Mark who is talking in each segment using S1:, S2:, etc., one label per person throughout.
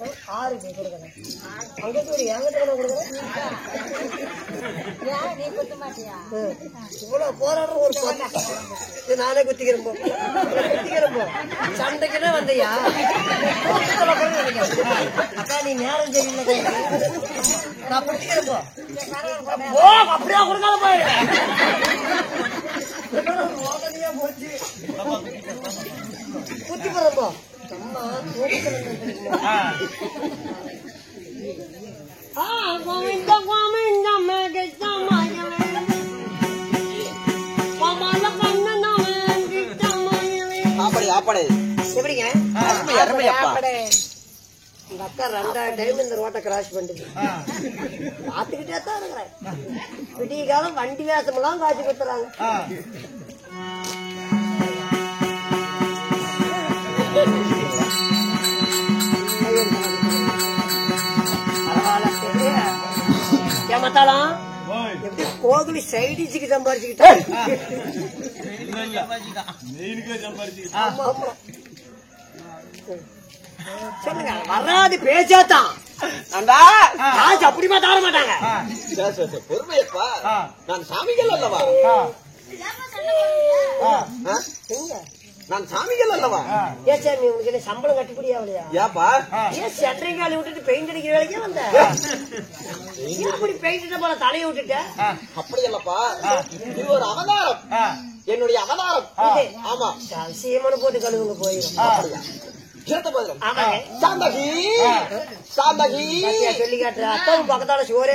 S1: 6 கொடுக்குறேன். அங்கிட்டு ஒரு எங்கிட்ட கொடுக்குறேன்.
S2: நீ குத்த மாட்டியா?
S1: இவ்வளவு போராடுற ஒரு நானே குத்திக்கிறேன் போ. சண்டைக்குன்னா வந்தையா? அக்கா நீ நேரம் தெரியல, நான் குத்திக்கிறேன் போ. அப்படியே கொடுக்காத போய் போச்சு குத்தி போறப்போ அம்மா எப்படிங்க எங்க அக்கா 2 டைம் இந்த ரோட்டை கிராஸ் பண்ணுது. பாத்துக்கிட்டே தான் இருக்கிறேன். விடிய காலம் வண்டி வேசமெல்லாம் காட்சி கொடுத்துறாங்க. ஏமாத்தாலாம் எப்படி கோகுலி சைடிச்சுக்கு சம்பாரிச்சுக்கிட்டேன். சொல்லுங்க வராது பேச்சாத்தான் அப்படிமா தர மாட்டாங்க.
S3: பொறுமையப்பா, நான் சாமிகள் அல்லவா? நான் சாமிகள் அல்லவா?
S1: ஏன் சார் நீ உங்களுக்கு சம்பளம் கட்டுப்படியா இல்லையா?
S3: ஏப்பா
S1: ஏன் சென்ட்ரிங் காலி விட்டுட்டு பெயிண்ட் அடிக்கிற வேலைக்கே வந்த? அப்படி பெயிண்ட் போல தலையை விட்டுட்ட?
S3: அப்படி அல்லப்பா, இது ஒரு அவதாரம், என்னுடைய அவதாரம். ஆமா,
S1: சீமனு போட்டு கழுவுங்க போயிடும்.
S3: அப்படியா? சாந்தகி சாந்தகி
S1: சொல்லி காட்டுற அத்தாவும் பக்கத்தால சோறு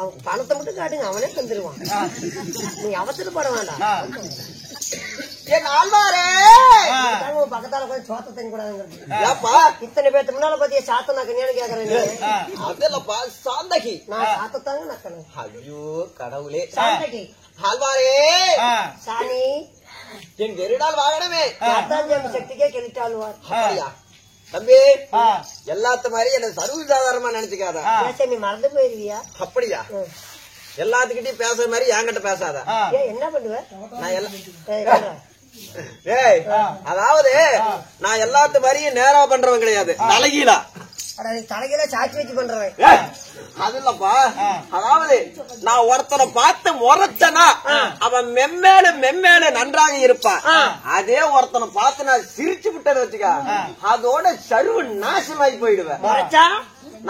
S1: அவன் பணத்தை மட்டும் காட்டுங்க, அவனே தந்துருவான். நீ அவசரப்பட வேண்டாம்.
S3: என் ஆழ்வாரே
S1: பக்கத்தால கொஞ்சம் சோத்த தண்ணி கூடாதுங்க.
S3: இத்தனை
S1: பேர்த்து முன்னால பாத்தியா சாத்த நக்கணியான்னு கேக்குறேன்.
S3: அதல்லப்பா சாந்தகி,
S1: நான் சாத்தத்தாங்க நக்கணும்.
S3: ஐயோ கடவுளே.
S1: சாந்தகி
S3: ஆழ்வாரே
S1: சாணி
S3: என் கெருடால் வாகனமே
S1: சக்திக்கே கெளிட்டாளுவார்.
S3: அப்படியா தம்பி? எல்லாத்த மாதிரி என்ன சர்வசாதாரணமா நினைச்சுக்காத.
S1: நீ மறந்து போயிருவியா?
S3: அப்படியா? எல்லாத்துக்கிட்டையும் பேசுற மாதிரி என்கிட்ட பேசாத.
S1: என்ன பண்ணுவ?
S3: அதாவது நான் எல்லாத்த மாதிரியும் நேரா பண்றவன் கிடையாது, தலைகீழா.
S1: தலைகீழ சாட்சி வச்சு பண்றவன்
S3: அது இல்லப்பா. அதாவது நான் ஒருத்தனை பார்த்து முறைச்சனா அவன் மென்மேல நன்றாக இருப்பான். அதே ஒருத்தனை பார்த்து நான் சிரிச்சு விட்டேன்னு வச்சுக்க, அதோட சர்வ நாசமாகி போயிடுவேன்.
S1: முறைச்சா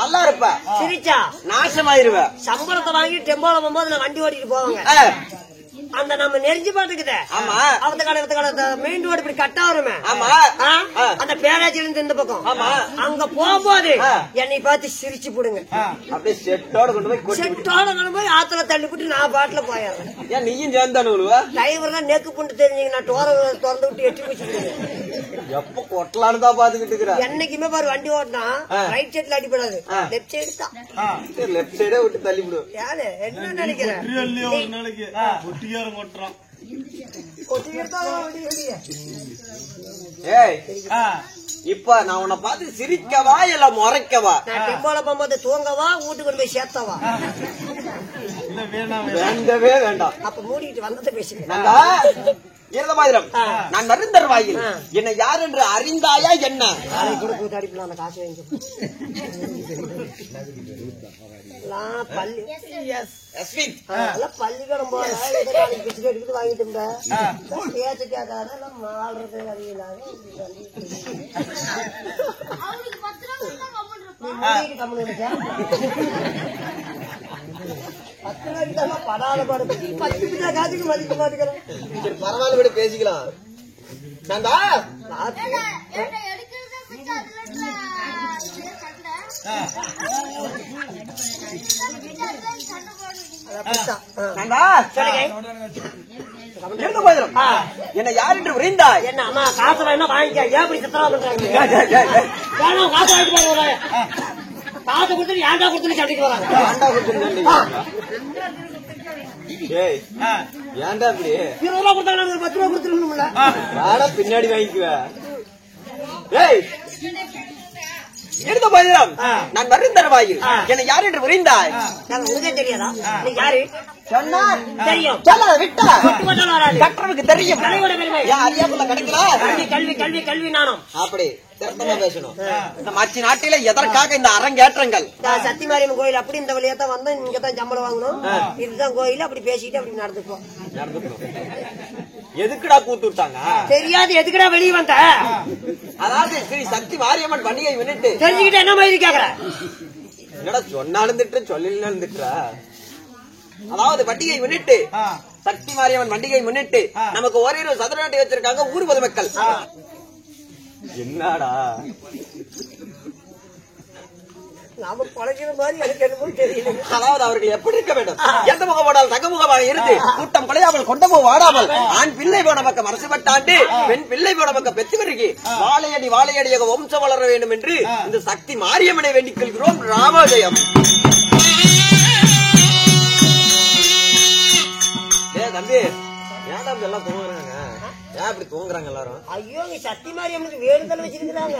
S3: நல்லா இருப்ப,
S1: சிரிச்சா
S3: நாசமாயிருவேன்.
S1: சம்பளத்தை வாங்கி டெம்போல போகும்போது நான் வண்டி ஓட்டிட்டு போவாங்க. அந்த நம்ம நெறிஞ்சு பாட்டுக்குது.
S3: ஆமா,
S1: அவத்த கடை மெயின் ரோடு இப்படி கட்டா வருமே.
S3: ஆமா,
S1: அந்த பேராட்சியில இருந்து இந்த பக்கம் அங்க போகும்போது என்னை பார்த்து சிரிச்சு போடுங்க.
S3: அப்படியே செட்டோட கொண்டு
S1: போய் ஆத்துல தள்ளி போட்டு நான் பாட்டுல போயிடுறேன்.
S3: ஏன் நீயும் சேர்ந்தானு
S1: டிரைவர் தான் நெக்கு புண்டு தெரிஞ்சீங்க, நான் டோரை திறந்து விட்டு எட்டி போச்சு.
S3: எப்ப கொட்டலான்னு தான் பாத்துக்கிட்டு இருக்கிற.
S1: என்னைக்குமே பாரு வண்டி ஓட்டினா ரைட் சைட்ல அடிப்படாது, லெப்ட் சைடு தான்.
S3: லெப்ட் சைடே விட்டு தள்ளி விடும்.
S1: யாரு என்ன நினைக்கிறேன்?
S3: இப்ப நான் உன்னை பார்த்து சிரிக்கவா இல்ல முறைக்கவா?
S1: நான் டெம்போல போகும்போது தூங்கவா வீட்டுக்கு கொண்டு போய் சேர்த்தவா?
S3: வேண்டவே வேண்டாம்.
S1: அப்ப மூடிட்டு வந்ததை பேசுறேன்.
S3: நான் நருந்தர் வாயில் என்னை யார் என்று அறிந்தாயா என்ன?
S1: கூட கூத்தாடிப்பலாம் அந்த காசு வாங்கி பள்ளிக்கூடம் போல எடுத்து வாங்கிட்டு பேச்சு கேட்காத மாறுறது அறியலாத படாத பாடு 10 பிள்ளை காசுக்கு மதிக்க மாட்டேங்கிறேன்.
S3: பரவாயில்ல விட பேசிக்கலாம். என்ன யார் என்று உரைந்தா
S1: என்ன அம்மா காசு வேணா வாங்கிக்க. ஏன் இப்படி சித்தரா பண்றாங்க? காசு வாங்கிட்டு போறாங்க. காசு கொடுத்துட்டு ஏன்டா கொடுத்துட்டு சண்டைக்கு வராங்க.
S3: ஏன்டா இப்படி
S1: 20 ரூபா கொடுத்தாங்க, 10 ரூபா கொடுத்துருக்கணும்ல.
S3: பின்னாடி வாங்கிக்குவேன். எடுத்த போதிலும் நான் வருந்தரவாயில் என்னை யார் என்று புரிந்தாய்?
S1: உனக்கே தெரியாதா? நீ யாரு
S3: சொன்னார்
S1: தெரியும்.
S3: சொல்ல விட்டா
S1: வராது.
S3: கற்றவுக்கு தெரியும்.
S1: தலையோட பெருமை.
S3: அறியாப்புல கிடைக்கல.
S1: கல்வி கல்வி கல்வி கல்வி நானும்
S3: அப்படி திருத்தமா பேசணும். இந்த மற்ற நாட்டில எதற்காக இந்த அரங்கேற்றங்கள்?
S1: சத்தி மாரியம்மன் கோயில் அப்படி இந்த வழியா தான் வந்தோம். இங்கதான் சம்பளம் வாங்கணும். இதுதான் கோயில். அப்படி பேசிட்டு அப்படி நடந்துப்போம்.
S3: எதுக்குடா கூத்து விட்டாங்க?
S1: தெரியாது. எதுக்குடா வெளியே வந்த?
S3: அதாவது ஸ்ரீ சக்தி மாரியம்மன் பண்டிகை முன்னிட்டு
S1: தெரிஞ்சுக்கிட்டு என்ன மாதிரி கேக்குற?
S3: என்னடா சொன்னாலும் திட்டு சொல்லலாம் திட்டுற. அதாவது பண்டிகை முன்னிட்டு சக்தி மாரியம்மன் பண்டிகை முன்னிட்டு நமக்கு ஒரே ஒரு சதுரநாட்டி வச்சிருக்காங்க ஊர் பொதுமக்கள். என்னடா
S1: நாம பழகிற மாதிரி எனக்கு என்னமோ தெரியல.
S3: அதாவது அவர்கள் எப்படி இருக்க வேண்டும்? எந்த முகமாடால் தகமுகமாக இருந்து கூட்டம் கொலையாமல் கொண்டமோ வாடாமல் ஆண் பிள்ளை போன பக்கம் அரசுபட்டாண்டு பெண் பிள்ளை போன பக்கம் பெற்று வருகி வாழையடி வாழையடியாக வம்சம் வளர வேண்டும் என்று இந்த சக்தி மாரியம்மனை வேண்டிக் கொள்கிறோம். ராமோதயம். தம்பி ஏன் தம்பி எல்லாம் தூங்குறாங்க? ஏன் இப்படி தூங்குறாங்க எல்லாரும்?
S1: ஐயோ, நீ சக்தி மாரியம்மனுக்கு வேண்டுதல் வச்சிருக்காங்க.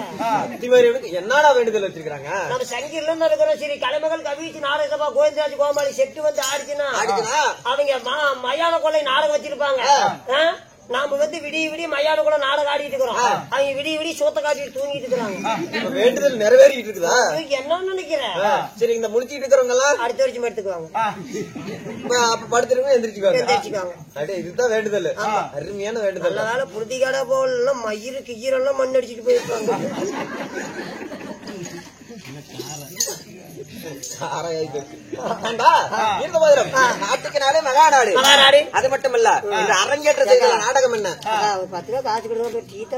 S3: சக்தி மாரியம்மனுக்கு என்னடா வேண்டுதல் வச்சிருக்காங்க?
S1: நம்ம சங்கீர்ல இருந்து இருக்கிறோம். சரி, கலைமகள் கவிச்சு நாடகசபா கோவிந்தராஜ் கோமாளி செட்டு வந்து ஆடிச்சுன்னா அவங்க மயான கொள்ளை நாடகம் வச்சிருப்பாங்க. நாம வந்து விடிய விடிய மயான கூட நாடகம் ஆடிட்டு இருக்கிறோம். அவங்க விடிய விடிய சோத்த காட்டிட்டு தூங்கிட்டு இருக்காங்க.
S3: வேண்டுதல் நிறைவேறிட்டு இருக்குதா?
S1: என்ன நினைக்கிறேன்?
S3: சரி, இந்த முடிச்சிட்டு இருக்கிறவங்க எல்லாம்
S1: அடுத்த வருஷம் எடுத்துக்குவாங்க.
S3: படுத்துருங்க
S1: எந்திரிச்சுக்குவாங்க.
S3: இதுதான் வேண்டுதல். அருமையான வேண்டுதல்.
S1: அதனால புருதிகாடா போல மயிறு கீரெல்லாம் மண் அடிச்சுட்டு போயிருப்பாங்க.
S3: நாட்டுக்கு நாடே மகாநாடு. அது மட்டும் இல்ல, இந்த அரங்கேற்ற செய்த நாடகம் என்ன?
S1: 10 ரூபா காசு கொடுக்க டீட்டா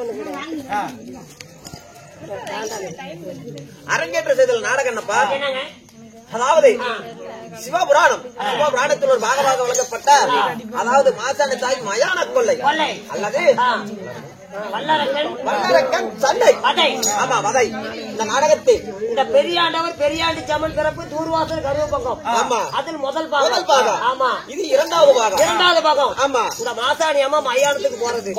S3: அரங்கேற்ற செய்த நாடகம் என்னப்பா? அதாவது சிவபுராணம். சிவபுராணத்தில் ஒரு பாகமாக வழங்கப்பட்ட அதாவது மாசாணி தாய் மயான கொள்ளை அல்லது வல்லரக்கன் சண்டை. ஆமா, வதை. இந்த நாடகத்தில்
S1: இந்த பெரியாண்டவர் பெரியாண்டி சமன் பிறப்பு தூர்வாசல் கருவப்பக்கம். ஆமா, அதில் முதல் பாகம். ஆமா, இது இரண்டாவது பாகம். ஆமா, இந்த மாசாணி அம்மா மயானத்துக்கு போறது.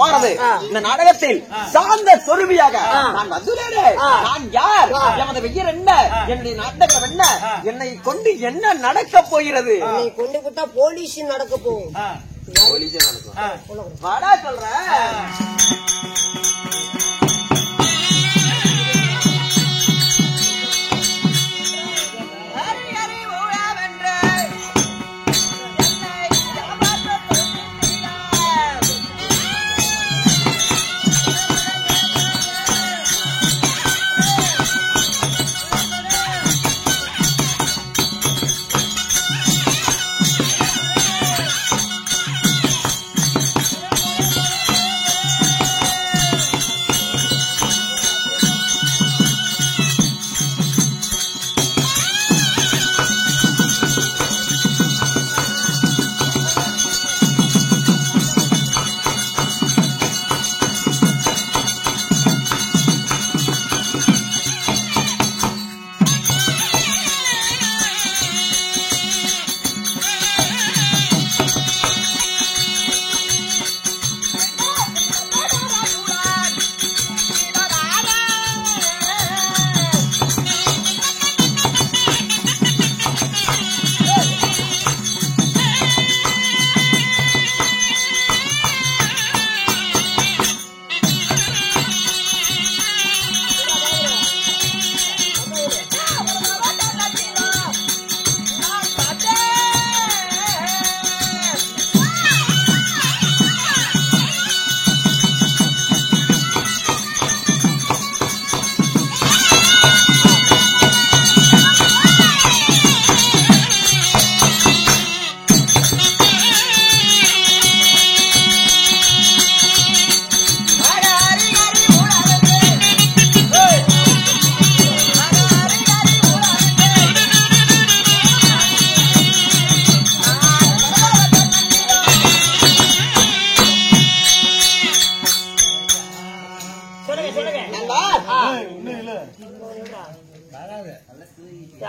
S3: இந்த நாடகத்தில் சார்ந்த சொருபியாக நான் வந்துள்ளேனே, நான் யார், எமது பெயர் என்ன, என்னுடைய நாடகம் என்ன, என்னை கொண்டு என்ன நடக்க போகிறது?
S1: என்னை கொண்டு விட்டா போலீஸ் நடக்க போகும்.
S3: வாடா சொல்றேன்.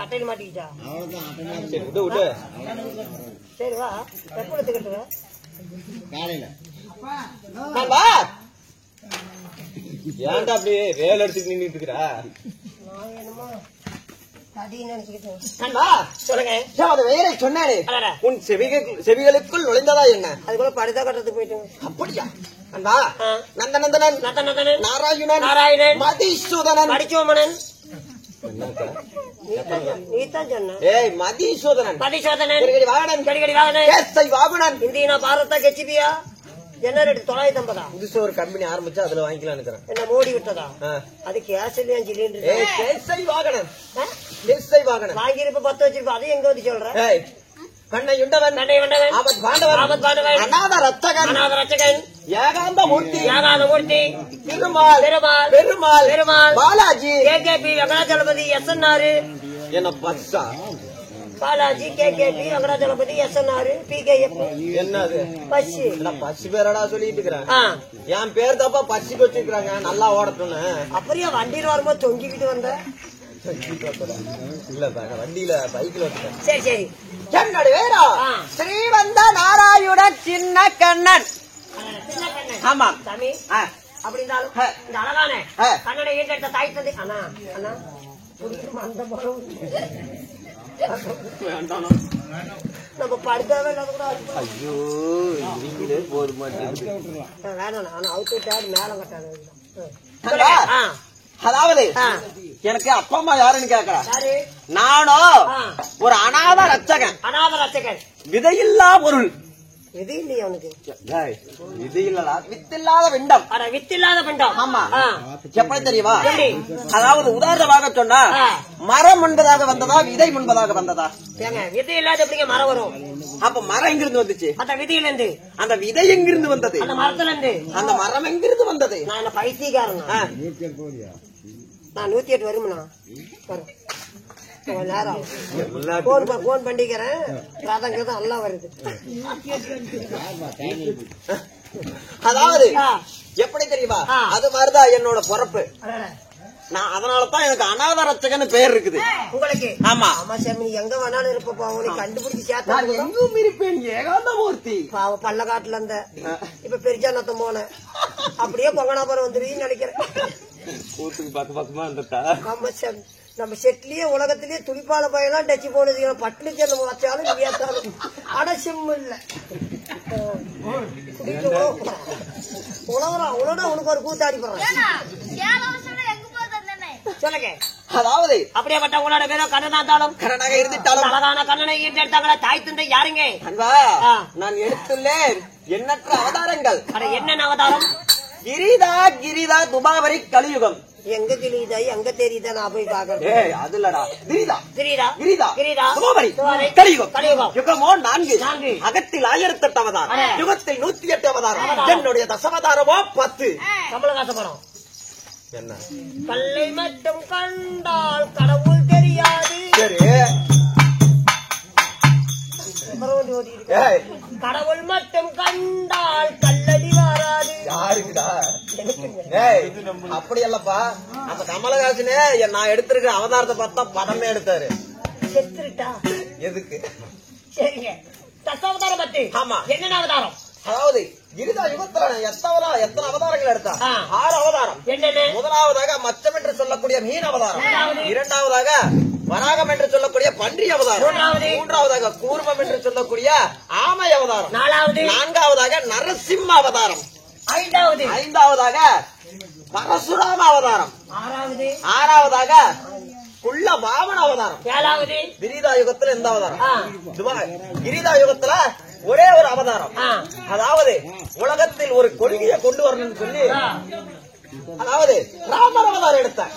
S1: அட்டையில் மாட்டிக்கிச்சா? சரி வா, எப்ப எடுத்துக்கிட்டு
S3: காலையில ஏன்டா அப்படியே வேலை எடுத்துட்டு நின்றுட்டு இருக்கிறா?
S1: நான் என்னமோ தடின்னு நினைச்சுக்கிட்டேன்.
S3: நண்பா
S1: சொல்லுங்க.
S3: அது வேலை சொன்னானே
S1: அடடா.
S3: உன் செவிகளுக்குள் நுழைந்ததா என்ன?
S1: அதுக்குள்ள படுதா கட்டத்துக்கு போயிட்டு
S3: அப்படியா நண்பா? நந்தநந்தனன்,
S1: நந்தநந்தனன்,
S3: நாராயணன்,
S1: நாராயணன்,
S3: மதிசூதனன்,
S1: மடிச்சோமனன். நீதான் சொன்ன.
S3: ஏய் மதிசூதனன்,
S1: மதிசோதனன்,
S3: கிரிகிடி வாகனன்,
S1: கடிகடி வாகனன்,
S3: கேசை வாகுனன்.
S1: இந்தியனா பாரதா கெச்சிபியா என்ன ரேட் 950.
S3: புதுசா ஒரு கம்பெனி ஆரம்பிச்சு அதுல வாங்கிக்கலாம் இருக்கிறேன்.
S1: என்ன மூடி விட்டதா? அது கேஸ்லயும் சிலிண்டர்.
S3: ஏய் கேசை வாகனன், கேசை வாகனன்
S1: வாங்கிருப்ப 10 வச்சிருப்ப. அது எங்க வந்து சொல்ற?
S3: ஏய் கண்ணையுண்டவன்,
S1: கண்ணையுண்டவன்,
S3: ஆபத் பாண்டவன்,
S1: ஆபத் பாண்டவன்,
S3: அநாத ரட்சகன்,
S1: அநாத ரட்சகன்,
S3: ஏகாந்த மூர்த்தி,
S1: யாகாத மூர்த்தி,
S3: திருமால்,
S1: பெருமாள்,
S3: பெருமாள்,
S1: பெருமாள்,
S3: பாலாஜி,
S1: கேகேபி, வெங்கடாச்சலபதி, எஸ்என்ஆர்,
S3: என்ன பச்சா
S1: பாலாஜி, கேகேபி, வெங்கடாச்சலபதி, எஸ்என்ஆர், பிகேஎஃப்.
S3: என்னது
S1: பசி
S3: பசி பேரடா சொல்லிட்டு இருக்கிறேன். என் பேர் தப்பா பசி வச்சிருக்காங்க நல்லா ஓடட்டும்னு.
S1: அப்படியே வண்டியில வரும்போது தொங்கிக்கிட்டு வந்த.
S3: இல்ல வண்டியில பைக்ல வந்துட்டேன்.
S1: சரி சரி.
S3: என்னோட வேறா ஸ்ரீவந்த நாராயுடன் சின்ன கண்ணன். ஆமா
S1: சாமி அப்படி இருந்தாலும் இந்த அழகான கண்ணனை ஈட்டெடுத்த தாய் தந்தை. அண்ணா அண்ணா புரியுமா? அந்த மரம் நம்ம படுத்தாவே இல்லாத கூட
S3: ஐயோ போது மாட்டேன்
S1: வேணாம். ஆனா அவுத்து விட்டாரு மேலம் கட்டாது.
S3: அதாவது எனக்கு அப்பா அம்மா யாருன்னு கேக்குறா.
S1: யாரு?
S3: நானும் ஒரு அநாத ரட்சகன்.
S1: அநாத ரட்சகன்.
S3: விதையில்லா பொருள்.
S1: எது இல்லையா அவனுக்கு?
S3: இது இல்லடா வித்தில்லாத விண்டம்.
S1: அட வித்தில்லாத பிண்டம்.
S3: ஆமா எப்படி தெரியுமா? அதாவது உதாரணமாக சொன்னா மரம் முன்பதாக வந்ததா விதை முன்பதாக வந்ததா?
S1: ஏங்க விதை இல்லாத எப்படிங்க மரம் வரும்?
S3: அப்ப மரம் எங்கிருந்து வந்துச்சு?
S1: அந்த விதையில இருந்து.
S3: அந்த விதை எங்கிருந்து வந்தது?
S1: அந்த மரத்துல இருந்து.
S3: அந்த மரம் எங்கிருந்து வந்தது?
S1: நான் என்ன பைத்தியக்காரன்? நான் 108 வரும்னா வரும். நேரம் போன் பண்ணிக்கிறேன். ராதங்கிறது நல்லா வருது.
S3: அதாவது எப்படி தெரியுமா? அது மாதிரிதான் என்னோட பொறப்பு. நான் அதனாலதான் எனக்கு அநாத ரட்சகன் பேர் இருக்குது
S1: உங்களுக்கு.
S3: ஆமா
S1: ஆமா சாமி, எங்க வேணாலும் இருப்பா. உனக்கு கண்டுபிடிச்சு சேர்த்தா
S3: எங்கும் இருப்பேன். ஏகாந்த மூர்த்தி.
S1: பாவம் பள்ளக்காட்டுல இருந்த இப்ப பெரிஜானத்தம் போன அப்படியே பொங்கனாபுரம் வந்துருன்னு நினைக்கிறேன்.
S3: கூத்துக்கு பக்கமா இருந்துட்டா.
S1: ஆமா சாமி, நம்ம செட்லயே உலகத்திலேயே துணிப்பால பையெல்லாம் டச்சு போனது. பட்டுனு சேர்ந்து வச்சாலும் வியாத்தாலும் ஆனா சிம் இல்ல. உலகம் அவ்வளோட உனக்கு ஒரு கூத்தாடி போடுறான். சொல்லுங்க.
S3: அதாவது
S1: அப்படியேப்பட்ட உங்களோட பேரோ கண்ணனாந்தாலும்
S3: கண்ணனாக இருந்துட்டாலும்
S1: அழகான கண்ணனை ஈட்டெடுத்தாங்களா தாய் தந்தை யாருங்க?
S3: அன்பா நான் எடுத்துள்ளேன் எண்ணற்ற அவதாரங்கள்.
S1: என்னென்ன அவதாரம்?
S3: கிரிதா கிரிதா துபாவரி கலியுகம்.
S1: எங்க தெரியுதா எங்க தெரியுதா? நான் போய் பாக்குறேன்.
S3: ஏய் அதுலடா கிரிதா
S1: கிரிதா
S3: கிரிதா
S1: கிரிதா
S3: துபாவரி கலியுகம்.
S1: கலியுகம்
S3: யுகமோ 4. அகத்தில் 1008 அவதாரம், யுகத்தில் 108 அவதாரம். என்னுடைய தசவதாரமோ 10.
S1: கமலஹாச படம்
S3: என்ன?
S1: கல்லை மட்டும் கண்டால் கடவுள் தெரியாது.
S3: சரி
S1: கடவுள் மட்டும் கண்டால் கல்லடி வராது.
S3: யாருக்குடா? அப்படி அல்லப்பா. அந்த கமலஹாசனே நான் எடுத்திருக்கிற அவதாரத்தை பார்த்தா படமே எடுத்தாரு.
S1: செத்துட்டா
S3: எதுக்கு?
S1: சரிங்க. தசாவதாரம் பத்தி. ஆமா. என்னென்ன அவதாரம்?
S3: அதாவது கிரிதா யுகத்துல எத்தனை அவதாரங்கள் எடுத்தா? 6 அவதாரம்.
S1: என்னென்ன? முதலாவதாக
S3: மச்சம் என்று சொல்லக்கூடிய மீன் அவதாரம். இரண்டாவதாக வராகம் என்று சொல்லக்கூடிய பன்றி அவதாரம். மூன்றாவதாக கூர்மம் என்று சொல்லக்கூடிய ஆமை அவதாரம். நான்காவதாக நரசிம்ம அவதாரம். ஐந்தாவதாக பரசுராம அவதாரம். ஆறாவதாக குள்ள வாமன அவதாரம். கிரிதா யுகத்துல எந்த அவதாரம்? கிரிதா யுகத்துல ஒரே ஒரு அவதாரம். அதாவது உலகத்தில் ஒரு கொள்கையை கொண்டு வரணும்னு சொல்லி அதாவது ராமர் அவதாரம் எடுத்தார்.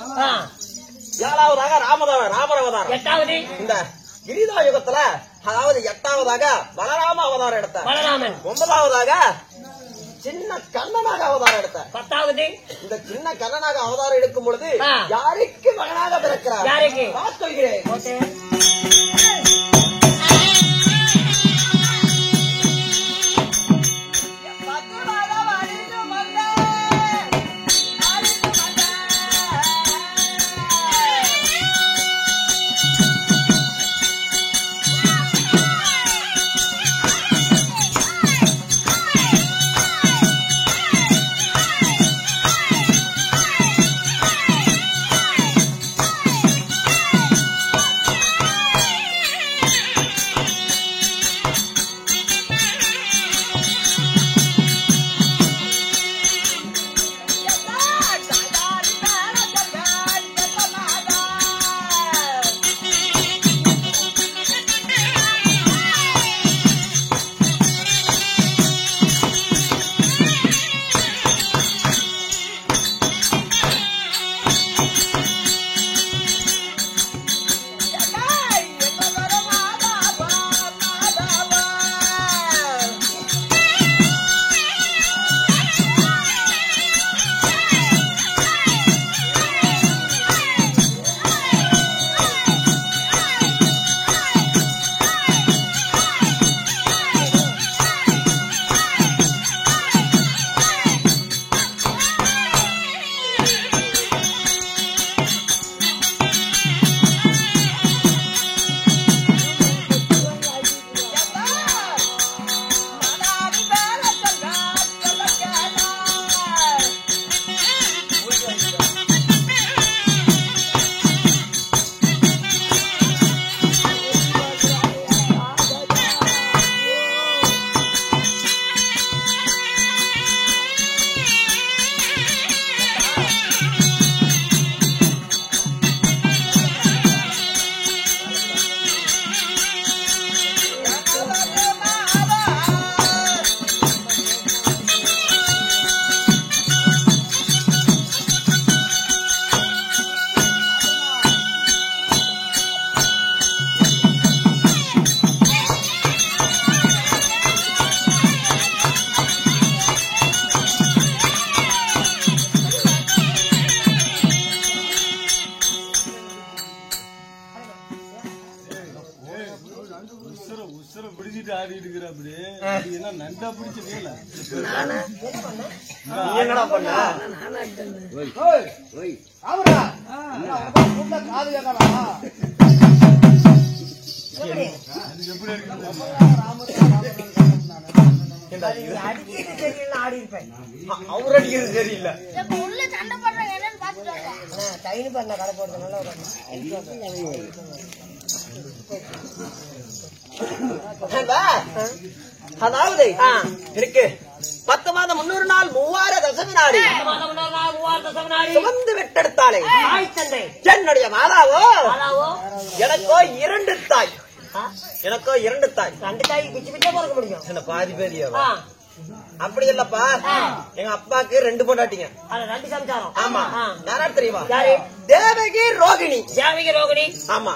S3: 7வதாக ராமர் அவதாரம். இந்த கிரிதா யுகத்துல அதாவது 8வதாக பலராம அவதாரம் எடுத்தார். 9வதாக சின்ன கண்ணனாக அவதாரம் எடுத்தார். 10வது இந்த சின்ன கண்ணனாக அவதாரம் எடுக்கும் பொழுது யாருக்கு மகனாக பிறக்கிறார்? பார்த்துகிறேன். என்னடா பண்ண
S1: ஆடி இருப்பேன்.
S3: அவர் அடிக்கிறது சரியில்லை.
S1: டைனு பண்ண கடை போடுறது நல்லா
S3: அதாவது இருக்கு 10 மாதம் 300 நாள் 3000 தசமி நாடி சுமந்து விட்டெடுத்தாலே என்னுடைய மாதாவோ எனக்கோ 2 தாய். எனக்கோ 2 தாய்.
S1: 2 தாய் பிச்சு பிச்சா பிறக்க முடியும்.
S3: என்ன பாதி பேரியாவா? அப்படி இல்லப்பா, எங்க அப்பாக்கு 2 பொண்டாட்டிங்க.
S1: 2 சம்சாரம்.
S3: ஆமா. யாரா தெரியுமா?
S1: தேவகி
S3: ரோகிணி.
S1: தேவகி ரோகிணி.
S3: ஆமா.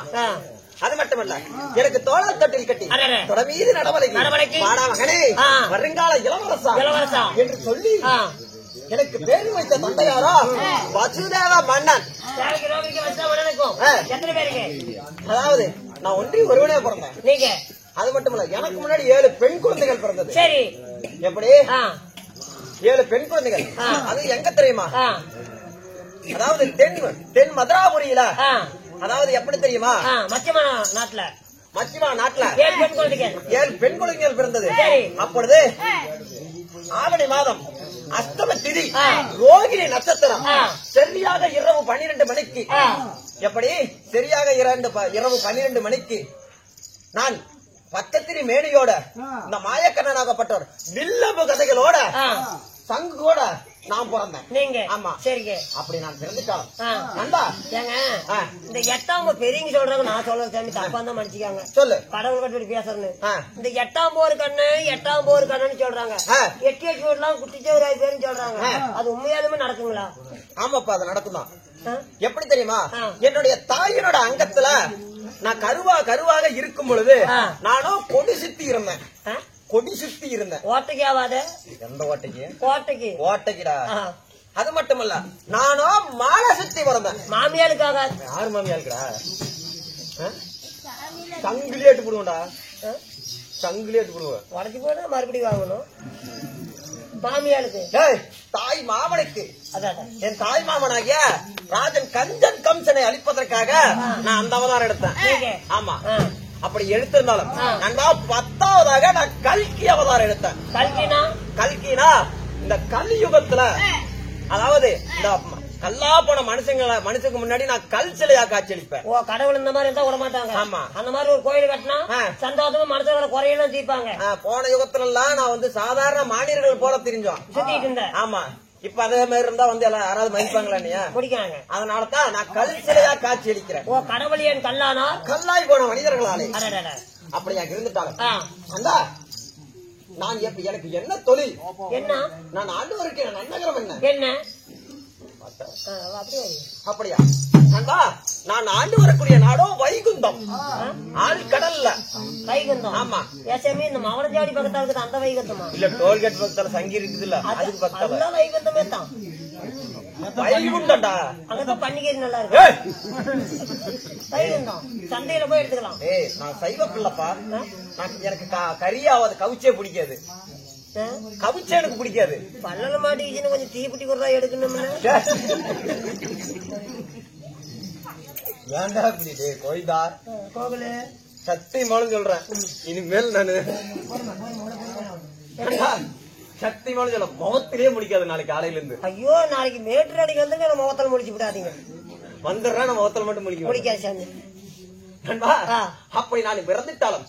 S3: அது மட்டுமல்ல, எனக்கு தோழர் தொட்டில் கட்டி தொடமீது நடவடிக்கை வாடா மகனே வருங்கால இளவரசா என்று சொல்லி எனக்கு பேரு வைத்த தந்தையாரா வசுதேவ மன்னன். அதாவது நான் ஒன்றி ஒருவனே பிறந்தேன்.
S1: நீங்க
S3: அது மட்டுமல்ல, எனக்கு முன்னாடி 7 பெண் குழந்தைகள் பிறந்தது.
S1: சரி.
S3: எப்படி? 7 பெண் குழந்தைகள். அது எங்க தெரியுமா? அதாவது தென் மதுராபுரியில. அதாவது எப்படி தெரியுமா? மச்சிமா நாட்டுல 7 பெண் குழந்தைகள் பிறந்தது. அப்பொழுது ஆவணி மாதம் அஷ்டம திதி ரோகிணி நட்சத்திரம் சரியாக இரவு 12 மணிக்கு. எப்படி? சரியாக இரவு 12 மணிக்கு நான் பக்கத்திரி மேனியோட இந்த மாயக்கண்ணனாகப்பட்டவர் வில்லம்பு கதைகளோட சங்கோட நான் பிறந்தேன்.
S1: நீங்க?
S3: ஆமா.
S1: சரிங்க.
S3: அப்படி நான் பிறந்துட்டாலும்
S1: இந்த 8ஆம் பெரியவங்க சொல்றாங்க, நான் சொல்றது சாமி தப்பா தான் மன்னிச்சுக்காங்க.
S3: சொல்லு.
S1: கடவுள் கட்டி பேசுறேன்னு இந்த 8ஆம் போர் கண்ணுன்னு சொல்றாங்க. 8 வீட்டுலாம் குட்டிச்சே ஒரு 5 பேருன்னு சொல்றாங்க. அது உண்மையாலுமே நடக்குங்களா?
S3: ஆமாப்பா, அது நடக்குதான். எப்படி தெரியுமா? என்னுடைய தாயினோட அங்கத்துல நான் கருவாக இருக்கும் பொழுது நானும் கொடி சுத்தி இருந்தேன்.
S1: ஓட்டைக்காவாத?
S3: எந்த ஓட்டைக்கு?
S1: ஓட்டைக்குடா.
S3: அது மட்டுமல்ல, நானும் மாலை சுத்தி பிறந்தேன்.
S1: மாமியாளுக்காக?
S3: யாரு மாமியாளுக்குடா? சங்கிலியேட்டு போடுவோம்டா.
S1: உடச்சி போனா மறுபடியும் வாங்கணும். மாமியாளுக்கு
S3: தாய் மாமனுக்கு என் தாய் மாமனாகிய ராஜன் கஞ்சன் கம்சனை அழிப்பதற்காக நான் அந்த அவதாரம் எடுத்தேன். ஆமா. அப்படி எடுத்திருந்தாலும் நண்பா 10ஆவதாக நான் கல்கி அவதாரம் எடுத்தேன். கல்கினா இந்த கலியுகத்துல, அதாவது இந்த கல்லா போன மனுஷனுக்கு முன்னாடி நான் கல் சிலையா காட்சியளிப்பேன்.
S1: ஓ, கடவுள் இந்த மாதிரி இருந்தா விட மாட்டாங்க.
S3: ஆமா.
S1: அந்த மாதிரி ஒரு கோயில் கட்டினா சந்தோஷமா மனுஷங்களோட குறையெல்லாம் தீர்ப்பாங்க.
S3: போன யுகத்துல எல்லாம் நான் சாதாரண மாநிலர்கள் போல தெரிஞ்சோம்
S1: சுத்திட்டு இருந்தேன்.
S3: ஆமா. இப்ப அதே மாதிரி இருந்தா யாராவது மதிப்பாங்களா? நீ
S1: பிடிக்காங்க.
S3: அதனாலதான் நான் கல் சிலையா காட்சி அளிக்கிறேன்.
S1: ஓ, கடவுள் ஏன் கல்லானா?
S3: கல்லாய் போன மனிதர்களாலே. அப்படியா இருந்துட்டாங்க. நான் எனக்கு என்ன தொழில்?
S1: என்ன?
S3: நான் ஆண்டு வரைக்கும் நன்னகரம் என்ன? அப்படியா? நான் ஆண்டு வரக்கூடிய நாடோ வைகுந்தம். ஆழ்கடல்ல
S1: வைகுந்தம்.
S3: ஆமா.
S1: இந்த மாவட்டஜாடி பக்கத்துல இருக்குது அந்த வைகுந்தமா?
S3: இல்ல, டோல்கேட் பக்கத்துல சங்கி இருக்குது இல்ல, அதுக்கு பக்கத்துல
S1: வைகுந்தமே தான்.
S3: வைகுண்டா
S1: அங்கதான் பண்டிகை நல்லா இருக்கு. வைகுந்தம் சந்தையில போய் எடுத்துக்கலாம்.
S3: நான் சைவ பிள்ளப்பா. எனக்கு கறியாவது கவுச்சே பிடிக்காது. கவிச்சா எனக்கு பிடிக்காது.
S1: பல்லல மாட்டிக்கிச்சுன்னு கொஞ்சம் தீப்பிட்டி கொடுத்தா எடுக்கணும்.
S3: ஏன்டா இப்படி கோயிதார்
S1: கோகுலு
S3: சத்தியமானு சொல்றேன். இனிமேல் நானு சத்தியமான சொல்ல முகத்திலே முடிக்காது நாளைக்கு காலையில இருந்து.
S1: ஐயோ, நாளைக்கு மேட்டர் அடிக்க வந்து முகத்தில் முடிச்சு விடாதீங்க.
S3: வந்துடுறேன், நான் முகத்தில் மட்டும் முடிக்காது. அப்படி நான் பிறந்துட்டாலும்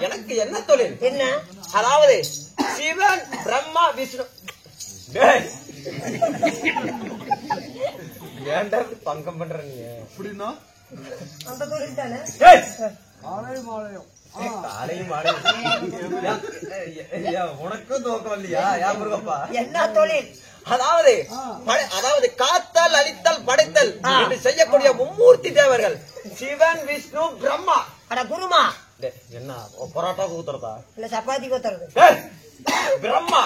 S3: எனக்கு என்ன தொழில்?
S1: என்ன?
S3: அதாவது சிவன் பிரம்மா விஷ்ணு. ஏன்டா பங்கம் பண்ற நீ? அப்படின்னா
S1: அந்த தொழில் தானே.
S3: உனக்கும் தோக்கம் இல்லையா? யாருப்பா?
S1: என்ன தொழில்?
S3: அதாவது காத்தல், அழித்தல், படைத்தல் என்று செய்யக்கூடிய மும்மூர்த்தி தேவர்கள் சிவன் விஷ்ணு பிரம்மா.
S1: அட குருமா,
S3: என்ன பரோட்டா ஊத்துறதா
S1: இல்ல சப்பாத்தி ஊத்துறது?
S3: பிரம்மா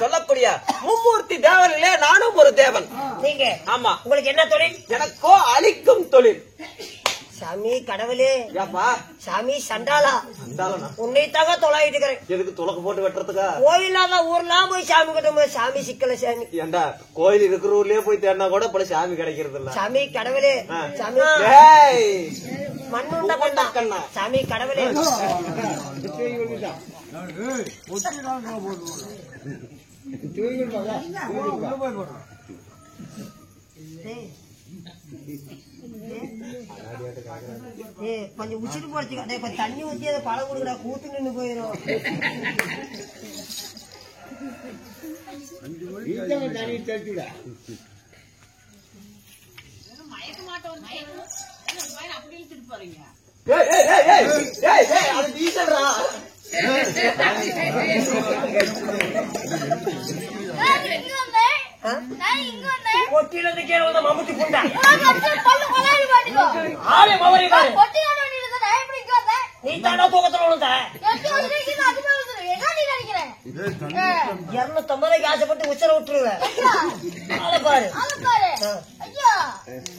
S3: சொல்லக்கூடிய மும்மூர்த்தி தேவர்களே நானும் ஒரு தேவன்.
S1: நீங்க?
S3: ஆமா.
S1: உங்களுக்கு என்ன தொழில்?
S3: எனக்கோ அழிக்கும் தொழில்.
S1: சாமி கடவுளே,
S3: ஏப்பா
S1: சாமி சண்டாளா,
S3: சண்டாளனா
S1: உன்னைத்தாக தொலைட்டு இருக்கிறேன்.
S3: எதுக்கு துளக்க போட்டு வெட்டுறதுக்கா?
S1: கோயிலாத ஊர்லாம் போய் சாமி கிட்ட சாமி சிக்கல சாமி.
S3: ஏண்டா கோயில் இருக்கிற ஊர்லயே போய் தேடினா கூட இப்ப சாமி கிடைக்கிறது இல்ல.
S1: சாமி கடவுளே, சாமி மண்ணுண்ட கண்ணா, சாமி கடவுளே. கொஞ்சம் உச்சிட்டு போடுச்சுக்கா, கொஞ்சம் தண்ணி ஊத்தி அதை பழம் கொடுக்குறா, கூத்து நின்று போயிடும். கொட்டியிலிருந்து கீழே வந்த மம்முட்டி புண்டா ஆளே மவரி நீ தாண்டா தூக்கத்துல விழுந்த 250 ஆசைப்பட்டு உச்சர விட்டுருவேன். பாரு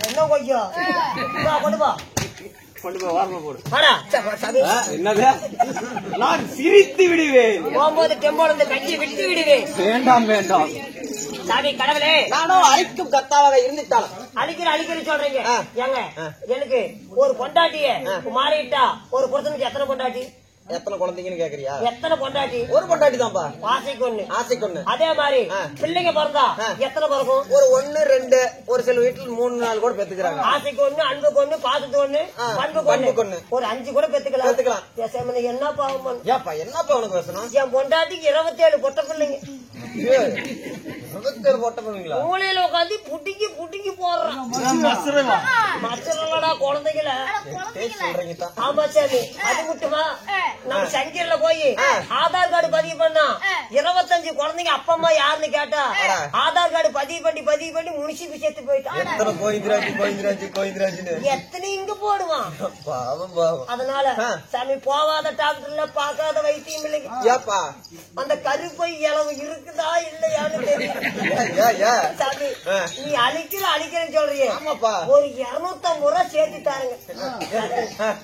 S1: என்ன கொய்யோ கொண்டு போ
S3: என்னது நான் சிரித்து விடுவேன்.
S1: போகும்போது டெம்போல இருந்து கட்டி விட்டு விடுவேன்.
S3: வேண்டாம் வேண்டாம்
S1: சாமி கடவுளே,
S3: நானும் அழிக்கும் கத்தாவாக இருந்துட்டாலும்
S1: அழிக்கிற சொல்றீங்க. ஏங்க எனக்கு ஒரு பொண்டாட்டிய மாறிட்டா ஒரு புருஷனுக்கு எத்தனை பொண்டாட்டி
S3: எத்தனை குழந்தைங்கன்னு கேக்குறியா?
S1: எத்தனை பொண்டாட்டி?
S3: ஒரு பொண்டாட்டி தான்ப்பா.
S1: ஆசைக்கு ஒண்ணு. அதே மாதிரி பிள்ளைங்க பிறந்தா எத்தனை பிறக்கும்?
S3: ஒரு 1 2 ஒரு சில வீட்டுல 3 4 கூட பெத்துக்கிறாங்க.
S1: ஆசைக்கு ஒண்ணு, அன்புக்கு ஒண்ணு, பாசத்துக்கு ஒண்ணு, பண்புக்கு ஒண்ணு, ஒரு 5 கூட பெத்துக்கலாம். என்ன பாவம்?
S3: ஏப்பா என்னப்பா உனக்கு பேசணும்? என்
S1: பொண்டாட்டிக்கு 27 பொட்ட பிள்ளைங்க.
S3: 27 பொட்ட பிள்ளைங்களா?
S1: மூலையில உட்காந்து புட்டிக்கு போடுறான். மச்சரலடா குழந்தைங்கள. ஆமா சாமி, அது மட்டுமா நம்ம சங்கீர்ல போய் ஆதார் கார்டு பதிவு பண்ணா 25 குழந்தைங்க அப்பா அம்மா யாருன்னு கேட்டா ஆதார் கார்டு பதிவு பண்ணி முனிசிபி சேர்த்து போயிட்டான். எத்தனை இங்க போடுவான். அதனால சாமி போவாத டாக்டர்ல பாக்காத வைத்தியம் இல்லைங்க. அந்த கருப்பை இளவு இருக்குதா இல்லையான்னு தெரியும். சாமி நீ அழிக்கிறேன்னு சொல்றியே, ஒரு 250 ரூபா சேர்த்து தாருங்க.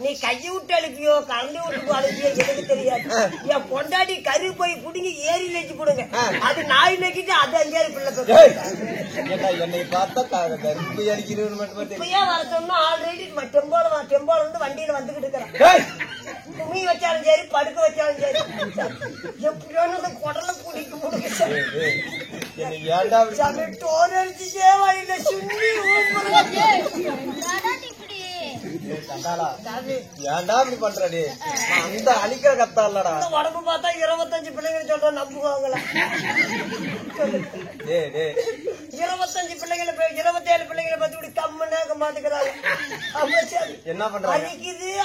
S1: நீ கையை விட்டு அழிப்பியோ கரண்டி விட்டு அழிப்பியோ எனக்கு தெரியாது. என் பொண்டாட்டி கரு போய் புடிங்க ஏறி வச்சு போடுங்க. அது நாய் நக்கிட்டு அது 5 பிள்ளை
S3: என்னை பார்த்தா கருப்பு அடிக்கிறேன்
S1: வர சொன்னா ஆல்ரெடி டெம்போல இருந்து வண்டியில வந்துகிட்டு இருக்கிறேன். துணி வச்சாலும் சரி, படுக்க வச்சாலும் சரி, எப்படியான குடல கூட்டிட்டு போடுங்க. டோர் அடிச்சுச்சே வழியில சுண்ணி
S3: ஏன்டா இப்படி பண்றடி? அந்த அழிக்கிற கத்தா இல்லடா.
S1: உடம்பு பார்த்தா 25 பிள்ளைங்க சொல்ற நம்புவாங்களா? 25 பிள்ளைங்களை 27 பிள்ளைங்களை பத்தி இப்படி கம்முன்னு மாத்துக்கிறாங்க.
S3: என்ன பண்றாங்க?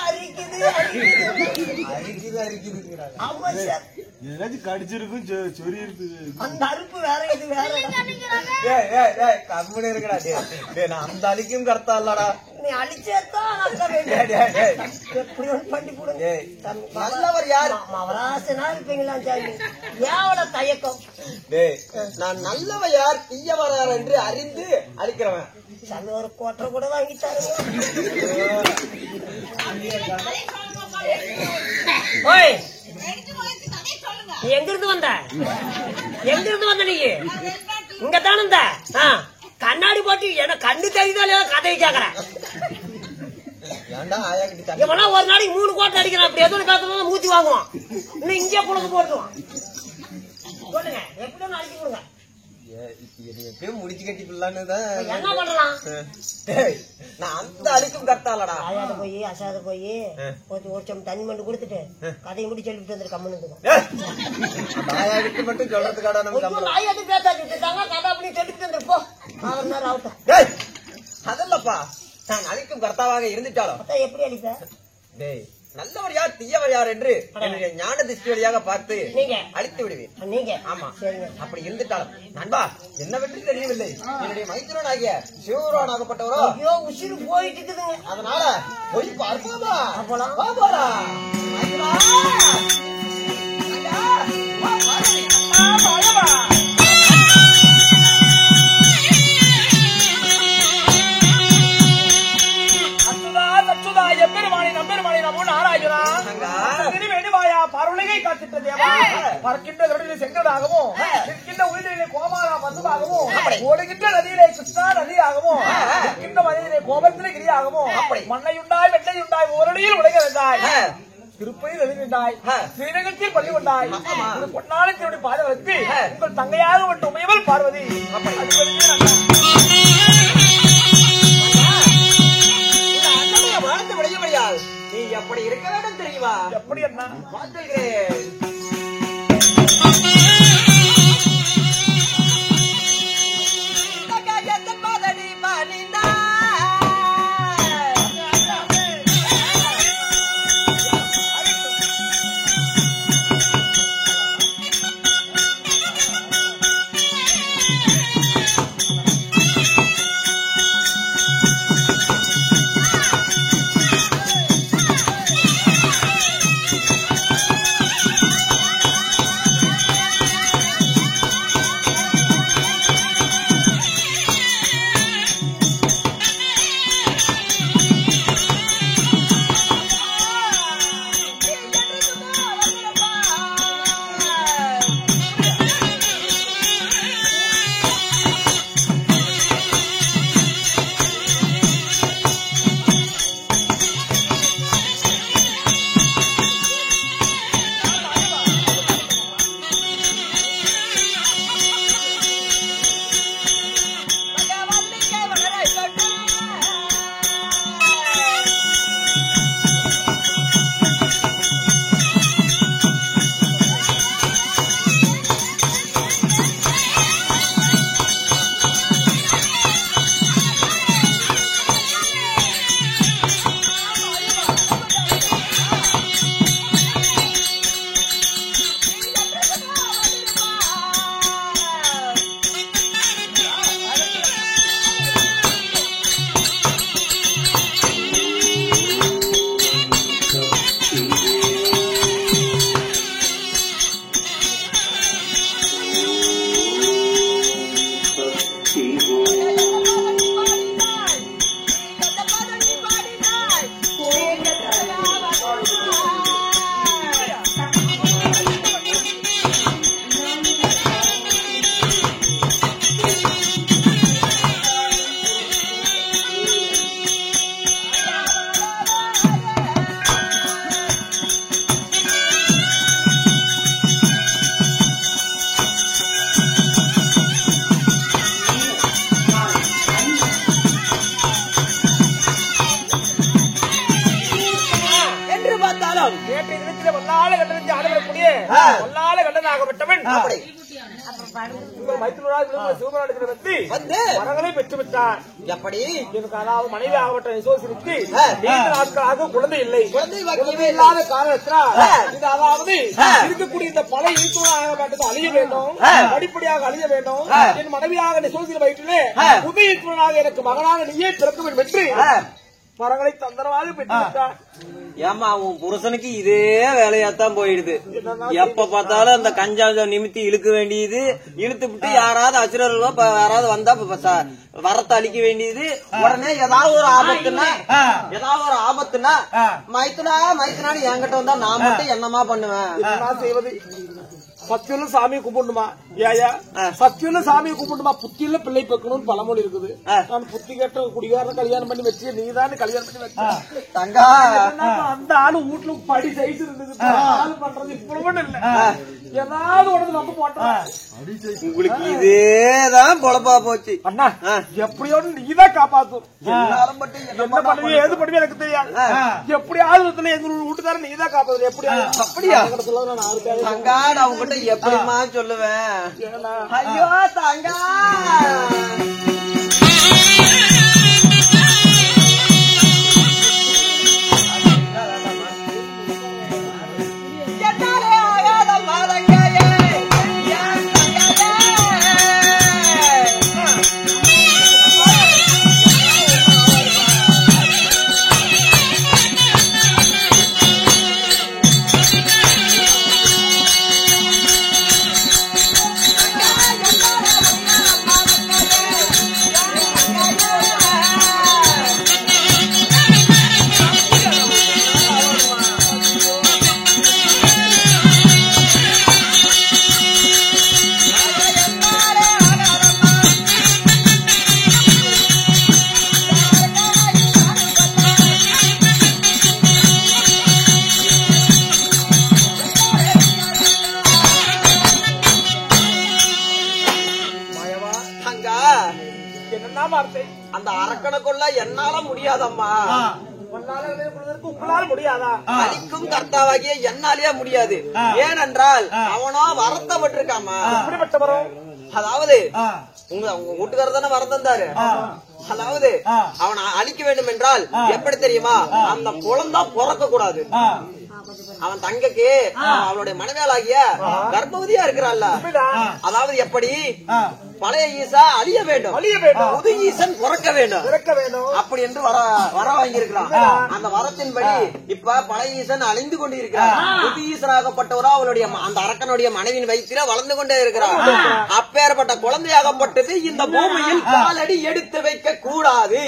S1: அரிக்குது
S3: ஆமா சார், ஏதாச்சும் கடிச்சிருக்கும் சொறி இருக்கு.
S1: அந்த அறுப்பு வேற, இது வேற.
S3: கம்முன்னு இருக்கடா. நான் அந்த அழிக்கும் கர்த்தா இல்லடா.
S1: நீ அழிச்சேத்தான் எப்படி பண்ணி போடுங்க.
S3: நல்லவர் யார்?
S1: மவராசனா இருப்பீங்களா? ஏவட தயக்கம்.
S3: நான் நல்லவர் யார் தீயவர் யார் என்று அறிந்து அழிக்கிறவன்.
S1: சாமி ஒரு கோட்டை கூட வாங்கிட்டாரு. நீ எங்க இருந்து வந்த நீ? இங்க தானே கண்ணாடி போட்டு என்ன கண்ணு தெரியுதா கதையை கேக்குறேன். இவனா ஒரு நாளைக்கு 3 கோட்டை அடிக்கிறான். அப்படி எதுவும் காத்துல மூச்சு வாங்குவான். இன்னும் இங்கே புழுக்கு போட்டுவான். சொல்லுங்க எப்படி அடிச்சு கொடுங்க.
S3: முடிச்சு கட்டிக்கலான்னுதான்
S1: என்ன பண்ணலாம்?
S3: நான் அந்த அழிக்கும் கர்த்தாலடா.
S1: ஆயாத போய் அசாத போய் ஒரு சம் தண்ணி மண்டு கொடுத்துட்டு கதையை முடி சொல்லிட்டு வந்துரு. கம்மனுக்கு
S3: ஆயாவுக்கு மட்டும் சொல்றதுக்காடா நம்ம
S1: ஆயாவது பேசாச்சு கதை அப்படி சொல்லிட்டு வந்துருப்போ. அவர் நேரம் ஆகட்டும்.
S3: அதல்லப்பா, நான் அழிக்கும் கர்த்தாவாக இருந்துட்டாலும்
S1: எப்படி அழிப்ப?
S3: நல்லவர் யார் தீயவர் யார் என்று என்னுடைய ஞான திருஷ்டி வழியாக பார்த்து அழித்து விடுவேன்.
S1: நீங்க
S3: ஆமா, அப்படி இருந்துட்டாலும் நண்பா என்ன வெற்றி தெரியவில்லை. என்னுடைய மைத்திரன் ஆகிய சிவபுரான் ஆகப்பட்டவரோ
S1: ஐயோ உசிறு போயிட்டு இருக்குதுங்க.
S3: அதனால போய் பார்ப்போமா?
S1: போலாம். அச்சுதா
S2: பறக்கின்ற கடலிலே செங்கடாகவும் நிற்கின்ற உயிரிலே கோமாரா பசுவாகவும் ஓடுகின்ற நதியிலே கிருஷ்ணா நதியாகவும் நிற்கின்ற மனிதனிலே கோபத்திலே கிரியாகவும் மண்ணையுண்டாய் வெண்ணையுண்டாய் ஓரடியில் உலகிருந்தாய் திருப்பதி எழுதிண்டாய் ஸ்ரீரங்கத்தில் பள்ளி கொண்டாய் பொன்னாளத்தினுடைய பாதவருக்கு உங்கள் தங்கையாக விட்டு உமையவள் பார்வதி
S3: வாழ்ந்து விளைய முடியாது. நீ எப்படி இருக்க வேண்டும் தெரியுமா?
S2: எப்படி என்ன
S3: பார்த்துக்கிறேன்.
S2: மரங்களை பெற்று விட்டார்.
S3: எப்படி
S2: எனக்கு அதாவது மனைவி ஆகப்பட்ட யசோசிற்கு நீண்ட நாட்களாக குழந்தை இல்லை. குழந்தை இல்லாத காரணத்தினால் இது அதாவது இருக்கக்கூடிய இந்த பல ஈஸ்வரனாகப்பட்டது அழிய வேண்டும், படிப்படியாக அழிய வேண்டும். என் மனைவியாக யசோசின் வயிற்றிலே புதிய ஈஸ்வரனாக எனக்கு மகனாக நீயே பிறக்க வேண்டும் என்று மரங்களை தந்திரமாக பெற்று விட்டார்.
S3: ஏமா உன் புருஷனுக்கு இதே வேலையாத்தான் போயிடுது. எப்ப பார்த்தாலும் அந்த கஞ்சா நிமித்தி இழுக்க வேண்டியது, இழுத்து விட்டு யாராவது அசுரர்களோ யாராவது வந்தா வரத்தை அழிக்க வேண்டியது. உடனே ஏதாவது ஒரு ஆபத்துனா மைத்துனான்னு என்கிட்ட வந்தா நான் மட்டும் என்னமா பண்ணுவேன்
S2: செய்வது. சத்தியுள்ள சாமியை கும்பிடணுமா? ஏயா சத்தியுள்ள சாமியை கும்பிடணுமா? புத்தியுள்ள பிள்ளை பெக்கணும்னு பழமொழி இருக்குது. நான் புத்தி கேட்ட குடிகாரன் கல்யாணம் பண்ணி வச்சு நீதான் கல்யாணம் பண்ணி வச்ச
S3: தங்கா.
S2: அந்த ஆளு வீட்டுல படி சைஸ் இருந்தது. ஆளு பண்றது இப்ப இல்ல. ஏதாவது உடனே நம்ம போட்டோம்.
S3: உங்களுக்கு இதேதான் பொழப்பா போச்சு.
S2: அண்ணா எப்படியோடு நீதான் காப்பாத்தும். என்ன பண்ணுவே ஏது பண்ணுவே எனக்கு தெரியாது. எப்படியாவது எங்க வீட்டுக்காரன் நீதான் காப்பாத்து. எப்படியாவது அப்படியா
S3: தங்கா அவங்க எப்படிமா சொல்லுவேன். ஐயோ தங்கா
S2: என்ன வார்த்தை?
S3: அந்த அரக்கனை கொள்ள என்னால முடியாதம்மா.
S2: உங்களால முடியாதா?
S3: அழிக்கும் கர்த்தாவாகிய என்னாலேயே முடியாது. ஏனென்றால் அவனோ வருத்தப்பட்டிருக்காமா.
S2: எப்படிப்பட்ட வரும்?
S3: அதாவது உங்க வீட்டுக்காரர் தானே வரம் தந்தாரு. அதாவது அவனை அழிக்க வேண்டும் என்றால் எப்படி தெரியுமா? அந்த குழந்தை பிறக்க கூடாது. அவன் தங்கைக்கு அவளுடைய மனைவியாளாகிய கர்ப்பவதியா இருக்கிறாள். அதாவது எப்படி பழைய ஈசா அழிய வேண்டும், புது ஈசன் பிறக்க வேண்டும் அப்படி என்று வர வாங்கியிருக்கிறான். அந்த வரத்தின்படி இப்ப பழைய ஈசன் அழிந்து கொண்டு இருக்கிறார். புது ஈசனாகப்பட்டவரோ அவளுடைய அந்த அரக்கனுடைய மனைவியின் வயிற்றில வளர்ந்து கொண்டே இருக்கிறார். அப்பேற்பட்ட குழந்தையாகப்பட்டது இந்த பூமியில் காலடி எடுத்து வைக்க கூடாது.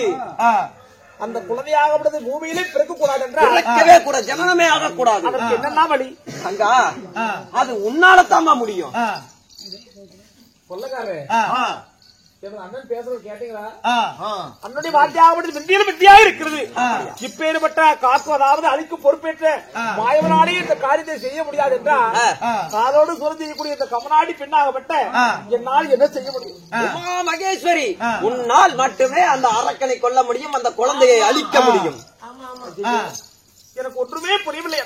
S2: அந்த குழந்தையாகப்பட்டது பூமியிலே பிறக்க கூடாது என்றால்
S3: பிறக்கவே கூடாது, ஜனனமே ஆகக்கூடாது.
S2: அதற்கு என்னன்னா வழி?
S3: அங்க அது உன்னால தாமா முடியும்.
S2: சொல்லக்காரு அண்ணன் பேசுறது கேட்டீங்களா? அண்ணனுடைய வார்த்தையாகப்பட்டது விந்தியிலும் வித்தியாக இருக்கிறது. இப்பேற்பட்ட காக்குவதாவது அழிக்கும் பொறுப்பேற்ற மாயவனாலே இந்த காரியத்தை செய்ய முடியாது என்றால் காலோடு சுரம் செய்யக்கூடிய இந்த கமனாடி பெண்ணாகப்பட்ட என்னால் என்ன செய்ய முடியும்?
S3: உமா மகேஸ்வரி, உன்னால் மட்டுமே அந்த அரக்கனை கொல்ல முடியும், அந்த குழந்தையை அழிக்க முடியும்.
S2: எனக்கு ஒன்றுமே புரியவில்லை.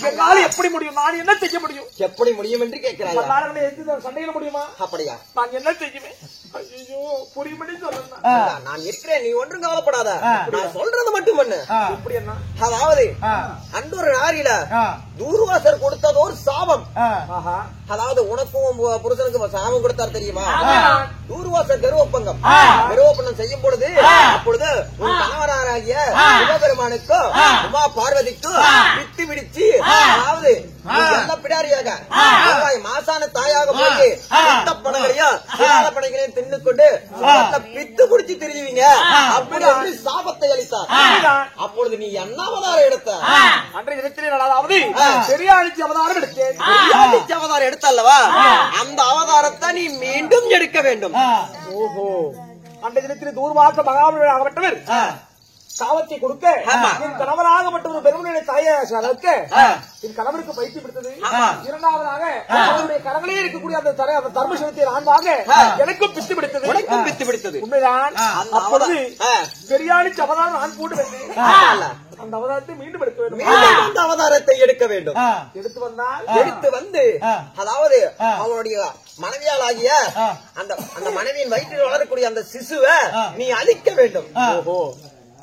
S2: என்னால் எப்படி முடியும்? நான் என்ன செய்ய முடியும்?
S3: எப்படி முடியும் என்று கேட்கிறாங்க.
S2: சண்டையில முடியுமா?
S3: அப்படியா?
S2: நான் என்ன செய்யுவேன்? ஐயோ, புரியும்படி சொல்லுங்க.
S3: நான் இருக்கிறேன், நீ ஒன்றும் கவலைப்படாத. நான் சொல்றது மட்டும் பண்ணு.
S2: எப்படி என்ன?
S3: அதாவது அன்றொரு நாரில தூர்வாசர் கொடுத்தது ஒரு சாபம். அதாவது உனக்கும் புருஷனுக்கு சாபம் கொடுத்தார் தெரியுமா? தூர்வாசர் கருவப்பங்கம் கருவப்பண்ணம் செய்யும் பொழுது அப்பொழுது உன் கணவனாராகிய சிவபெருமானுக்கும் உமா பார்வதிக்கும் விட்டு பிடிச்சு, அதாவது நல்ல பிடாரியாக மாசான தாயாக போட்டு பணங்களையும் பணங்களையும் தின்னு கொண்டு பித்து குடிச்சு திரியுவீங்க அப்படி என்று சாபத்தை அளித்தார். அப்பொழுது நீ என்ன அவதாரம் எடுத்த?
S2: அன்றைய தினத்திலே அதாவது பெரியாழ்ச்சி அவதாரம் எடுத்தேன்.
S3: பெரியாழ்ச்சி அவதாரம் எடுத்தல்லவா? அந்த அவதாரத்தை நீ மீண்டும் எடுக்க வேண்டும்.
S2: ஓஹோ, அன்றைய தினத்திலே தூர்வாச மகாபலியாகப்பட்டவர் சாபத்தை கொடுக்க என் கணவராகப்பட்டவர் பெருமனுடைய தாயாக என் கணவருக்கு பயிற்சி பிடித்தது. இரண்டாவதாக அவருடைய கரங்களே இருக்கக்கூடிய அந்த தர்மசனத்தை ஆண்பாக எனக்கும் பித்து பிடித்தது. உண்மைதான். அப்பொழுது பெரியாழ்ச்சி அவதாரம் நான் போட்டு வந்தேன். அந்த அவதாரத்தை மீண்டும் எடுக்க வேண்டும்.
S3: அந்த அவதாரத்தை எடுக்க வேண்டும். எடுத்து வந்து அதாவது அவனுடைய மனைவியாளாகிய அந்த மனைவியின் வயிற்றில் வளரக்கூடிய அந்த சிசுவை நீ அழிக்க வேண்டும்.
S2: ஓஹோ,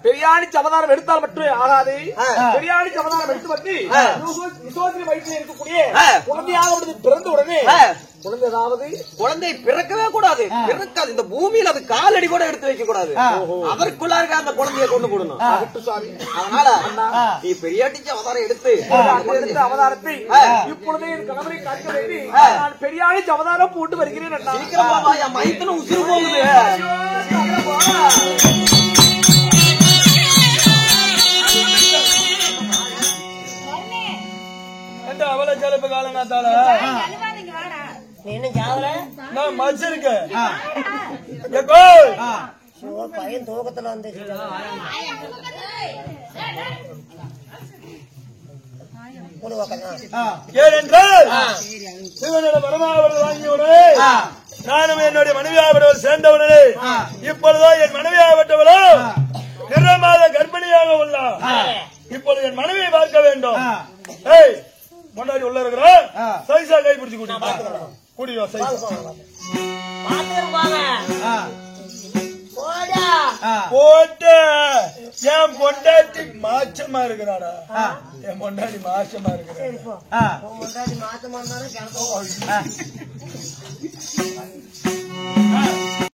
S2: பெரியாழ்ச்சி அவதாரம் எடுத்தால் மட்டுமே ஆகாது. பெரியாழ்ச்சி அவதாரம் எடுத்து வந்து விசோதரி வயிற்றில் இருக்கக்கூடிய குழந்தையாக பிறந்த உடனே
S3: குழந்தை பிறக்கவே கூடாது, பிறக்காது. இந்த பூமியில் அது காலடி கூட எடுத்து வைக்க கூடாது. அதற்குள்ளாக அந்த குழந்தைய கொண்டு போடணும். அதனால நீ பெரியாட்டிக்கு அவதாரம் எடுத்து
S2: அவதாரத்தை இப்பொழுதே என் கணவரை காட்ட வேண்டி நான் பெரியாழ்ச்சி அவதாரம் போட்டு வருகிறேன்.
S3: சீக்கிரமா என் மைத்தன உசிறு போகுது.
S4: அவளை ஜலப்பு காலங்காத்தால
S1: நீ என்ன ஜாவல
S4: நான் மச்சிருக்கேன்.
S1: பையன் தூக்கத்துல வந்து
S4: ஏனென்றால் சிவனோட மருமாவர்கள் வாங்கியவுடனே நானும் என்னுடைய மனைவியாகப்பட்டவர் சேர்ந்தவுடனே இப்பொழுதோ என் மனைவியாகப்பட்டவளோ நிறமாத கர்ப்பிணியாக உள்ளார். இப்பொழுது என் மனைவியை பார்க்க வேண்டும். முன்னாடி உள்ள இருக்கிற சைசா கை பிடிச்சு கூடியோ போட்ட என் பொண்டாட்டி மாச்சமா இருக்கிறாடா. என் பொண்டாட்டி மாச்சமா இருக்கிறா.